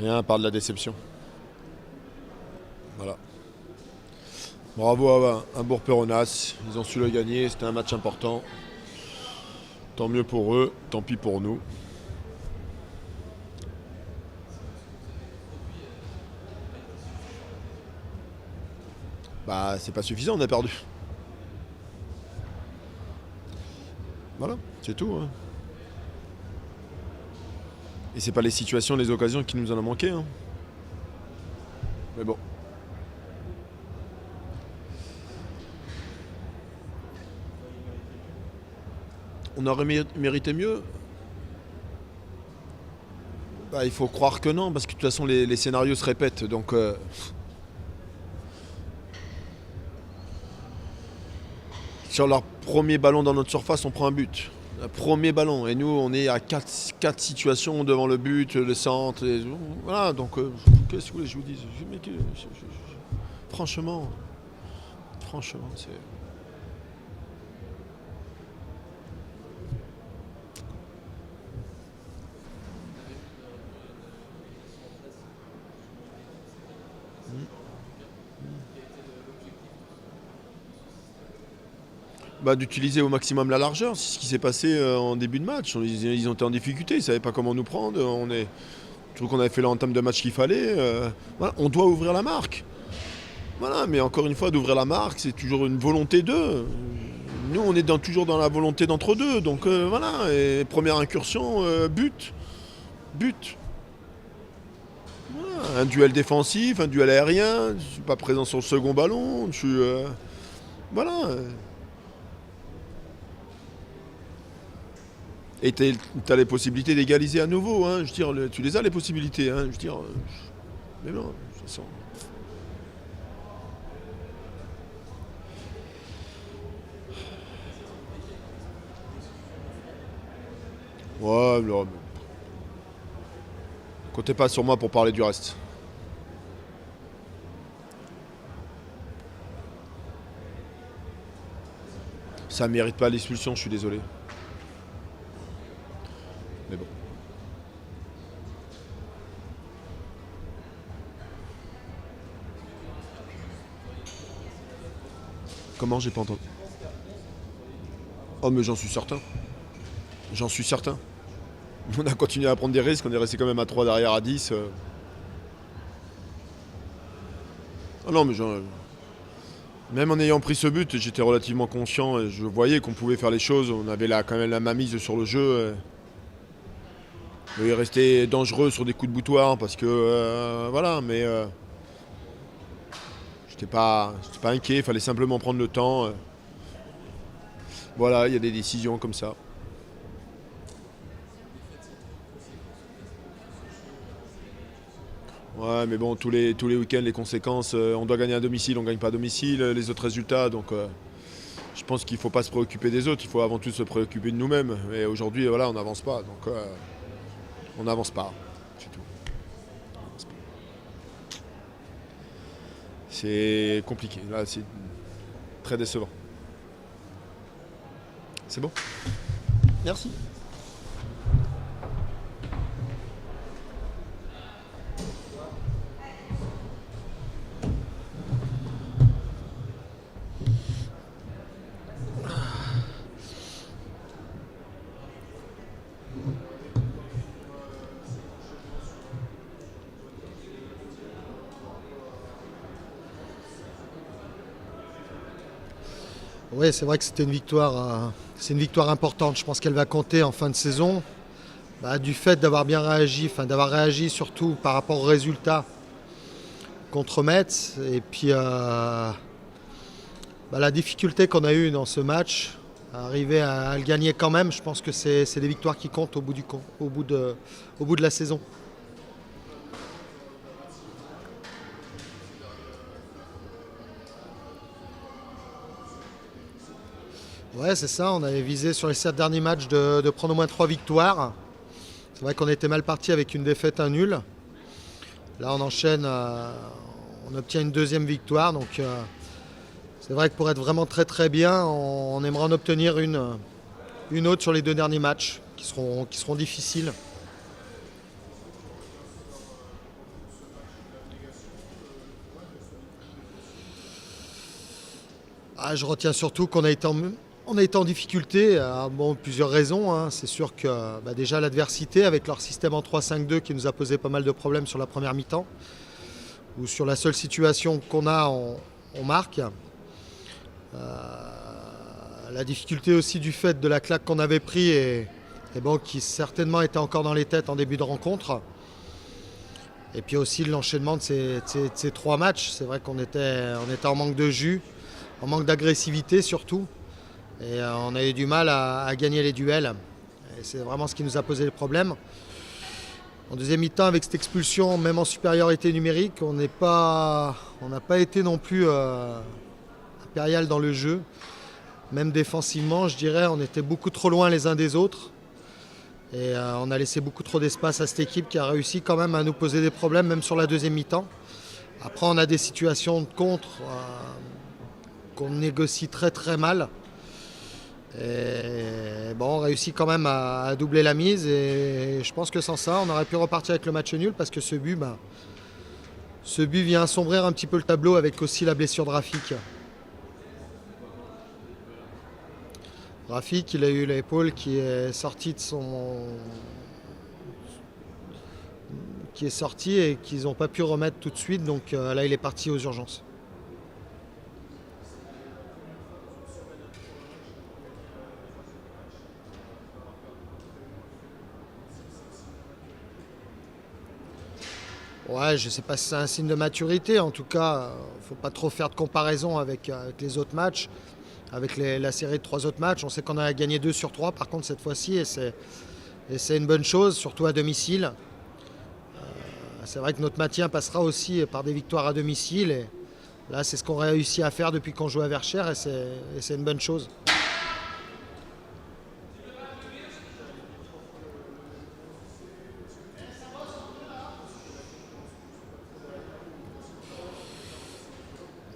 Rien à part de la déception. Voilà. Bravo à Bourg-Péronas. Ils ont su le gagner. C'était un match important. Tant mieux pour eux, tant pis pour nous. Bah, c'est pas suffisant, on a perdu. Voilà, c'est tout. Hein. Et c'est pas les situations, les occasions qui nous en ont manqué. Hein. Mais bon. On aurait mérité mieux. Bah, il faut croire que non, parce que de toute façon les scénarios se répètent. Donc sur leur premier ballon dans notre surface, on prend un but. Le premier ballon. Et nous, on est à 4 situations devant le but, le centre. Voilà, donc qu'est-ce que vous voulez que je vous dise? Franchement, c'est. Bah, d'utiliser au maximum la largeur, c'est ce qui s'est passé en début de match. Ils ont été en difficulté, ils ne savaient pas comment nous prendre. Je trouve qu'on avait fait l'entame de match qu'il fallait. Voilà, on doit ouvrir la marque. Voilà, mais encore une fois, d'ouvrir la marque, c'est toujours une volonté d'eux. Nous, on est toujours dans la volonté d'entre-deux. Donc voilà, et première incursion, but. But. Voilà, un duel défensif, un duel aérien. Je suis pas présent sur le second ballon. Voilà. Et tu as les possibilités d'égaliser à nouveau. Hein. Je veux dire, tu les as les possibilités. Hein. Je veux dire, mais non, de toute façon. Ouais, non, mais comptez pas sur moi pour parler du reste. Ça mérite pas l'expulsion, je suis désolé. Mais bon. Comment j'ai pas entendu? Oh mais j'en suis certain. J'en suis certain. On a continué à prendre des risques, on est resté quand même à 3 derrière à 10. Ah non mais même en ayant pris ce but, j'étais relativement conscient et je voyais qu'on pouvait faire les choses. On avait là quand même la mainmise sur le jeu. Il restait dangereux sur des coups de boutoir parce que voilà, mais j'étais pas inquiet, il fallait simplement prendre le temps. Voilà, il y a des décisions comme ça. Ouais, mais bon, tous les week-ends, les conséquences, on doit gagner à domicile, on gagne pas à domicile, les autres résultats, donc je pense qu'il ne faut pas se préoccuper des autres, il faut avant tout se préoccuper de nous-mêmes. Et aujourd'hui, voilà, on n'avance pas, donc on n'avance pas, c'est tout. On n'avance pas. C'est compliqué, là, c'est très décevant. C'est bon? Merci. Oui, c'est vrai que c'est une victoire importante. Je pense qu'elle va compter en fin de saison. Bah, du fait d'avoir bien réagi, d'avoir réagi surtout par rapport aux résultats contre Metz. Et puis la difficulté qu'on a eue dans ce match, arriver à le gagner quand même, je pense que c'est des victoires qui comptent au bout de la saison. Ouais, c'est ça. On avait visé sur les 7 derniers matchs de prendre au moins 3 victoires. C'est vrai qu'on était mal parti avec une défaite, un nul. Là, on enchaîne, on obtient une deuxième victoire. Donc, c'est vrai que pour être vraiment très très bien, on aimerait en obtenir une autre sur les 2 derniers matchs qui seront difficiles. Je retiens surtout qu'on on a été en difficulté, bon, plusieurs raisons, hein. C'est sûr que déjà l'adversité avec leur système en 3-5-2 qui nous a posé pas mal de problèmes sur la première mi-temps, ou sur la seule situation qu'on a, on marque. La difficulté aussi du fait de la claque qu'on avait pris et bon, qui certainement était encore dans les têtes en début de rencontre. Et puis aussi l'enchaînement de ces 3 matchs. C'est vrai qu'on était en manque de jus, en manque d'agressivité surtout. Et on a eu du mal à gagner les duels. Et c'est vraiment ce qui nous a posé le problème. En deuxième mi-temps, avec cette expulsion, même en supériorité numérique, on n'a pas été non plus impérial dans le jeu. Même défensivement, je dirais, on était beaucoup trop loin les uns des autres. Et on a laissé beaucoup trop d'espace à cette équipe qui a réussi quand même à nous poser des problèmes, même sur la deuxième mi-temps. Après, on a des situations de contre qu'on négocie très très mal. Et bon, on réussit quand même à doubler la mise. Et je pense que sans ça, on aurait pu repartir avec le match nul parce que ce but vient assombrir un petit peu le tableau avec aussi la blessure de Rafik. Rafik, il a eu l'épaule qui est sortie et qu'ils n'ont pas pu remettre tout de suite. Donc là, il est parti aux urgences. Ouais, je ne sais pas si c'est un signe de maturité. En tout cas, il ne faut pas trop faire de comparaison avec les autres matchs, avec la série de 3 autres matchs. On sait qu'on a gagné 2 sur 3 par contre cette fois-ci et c'est une bonne chose, surtout à domicile. C'est vrai que notre maintien passera aussi par des victoires à domicile. Et là, c'est ce qu'on réussit à faire depuis qu'on joue à Verchères et c'est une bonne chose.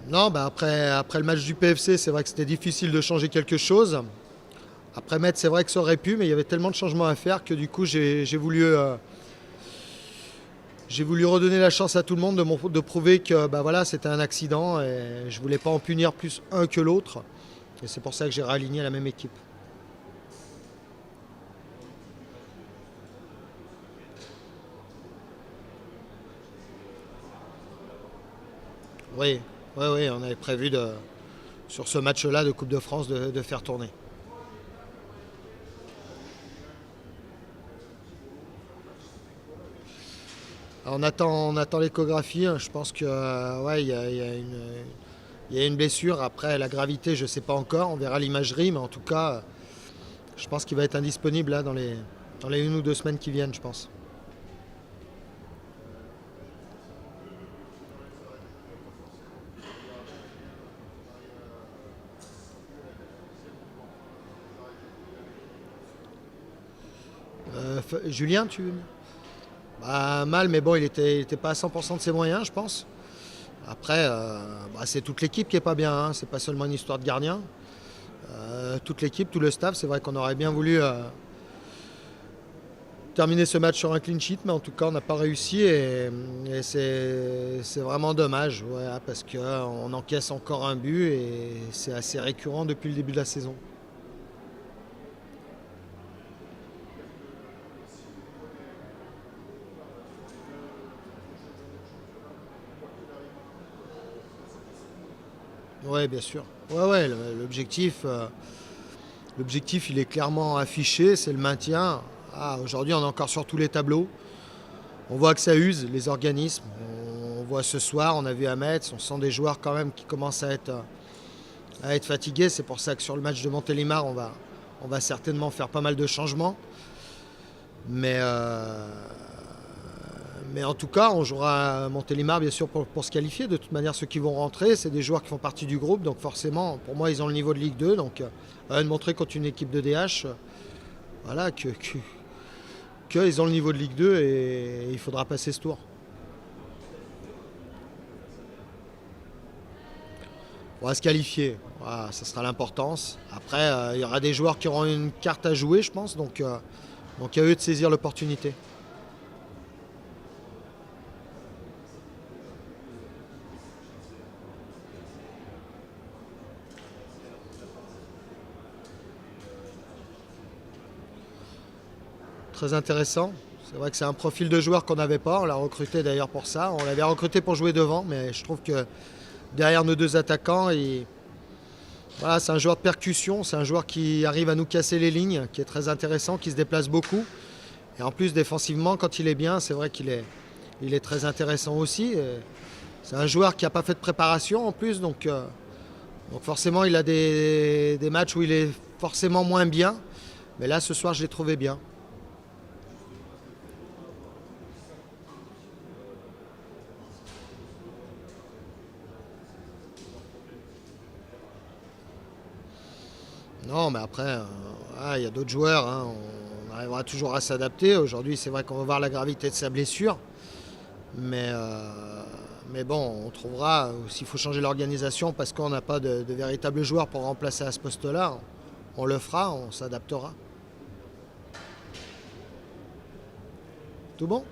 Non, après le match du PFC, c'est vrai que c'était difficile de changer quelque chose. Après Metz, c'est vrai que ça aurait pu, mais il y avait tellement de changements à faire que du coup, j'ai voulu redonner la chance à tout le monde de prouver que voilà, c'était un accident et je voulais pas en punir plus un que l'autre. Et c'est pour ça que j'ai réaligné la même équipe. Oui, oui, on avait prévu sur ce match-là de Coupe de France de faire tourner. Alors, on attend l'échographie. Je pense que ouais, il y a une blessure. Après, la gravité, je ne sais pas encore. On verra l'imagerie, mais en tout cas, je pense qu'il va être indisponible là, dans les 1 ou 2 semaines qui viennent, je pense. Julien, mal, mais bon, il était pas à 100% de ses moyens, je pense. Après, c'est toute l'équipe qui est pas bien, hein. C'est pas seulement une histoire de gardien. Toute l'équipe, tout le staff, c'est vrai qu'on aurait bien voulu terminer ce match sur un clean sheet, mais en tout cas, on n'a pas réussi et c'est vraiment dommage, ouais, parce qu'on encaisse encore un but et c'est assez récurrent depuis le début de la saison. Ouais, bien sûr. Ouais, l'objectif, il est clairement affiché, c'est le maintien. Aujourd'hui, on est encore sur tous les tableaux. On voit que ça use les organismes. On voit ce soir, on a vu à Metz, on sent des joueurs quand même qui commencent à être fatigués. C'est pour ça que sur le match de Montélimar, on va certainement faire pas mal de changements. Mais en tout cas, on jouera à Montélimar bien sûr pour se qualifier. De toute manière, ceux qui vont rentrer, c'est des joueurs qui font partie du groupe. Donc forcément, pour moi, ils ont le niveau de Ligue 2. Donc à eux de montrer contre une équipe de DH, voilà, qu'ils ont le niveau de Ligue 2 et il faudra passer ce tour. On va se qualifier, voilà, ça sera l'importance. Après, il y aura des joueurs qui auront une carte à jouer, je pense. Donc à eux de saisir l'opportunité. très intéressant. C'est vrai que c'est un profil de joueur qu'on n'avait pas. On l'a recruté d'ailleurs pour ça. On l'avait recruté pour jouer devant, mais je trouve que derrière nos deux attaquants, voilà, c'est un joueur de percussion. C'est un joueur qui arrive à nous casser les lignes, qui est très intéressant, qui se déplace beaucoup. Et en plus, défensivement, quand il est bien, c'est vrai il est très intéressant aussi. Et c'est un joueur qui n'a pas fait de préparation en plus, donc forcément, il a des matchs où il est forcément moins bien. Mais là, ce soir, je l'ai trouvé bien. Non, mais après, il y a d'autres joueurs, hein. On arrivera toujours à s'adapter. Aujourd'hui, c'est vrai qu'on va voir la gravité de sa blessure. Mais, bon, on trouvera, s'il faut changer l'organisation parce qu'on n'a pas de véritables joueurs pour remplacer à ce poste-là, on le fera, on s'adaptera. Tout bon ?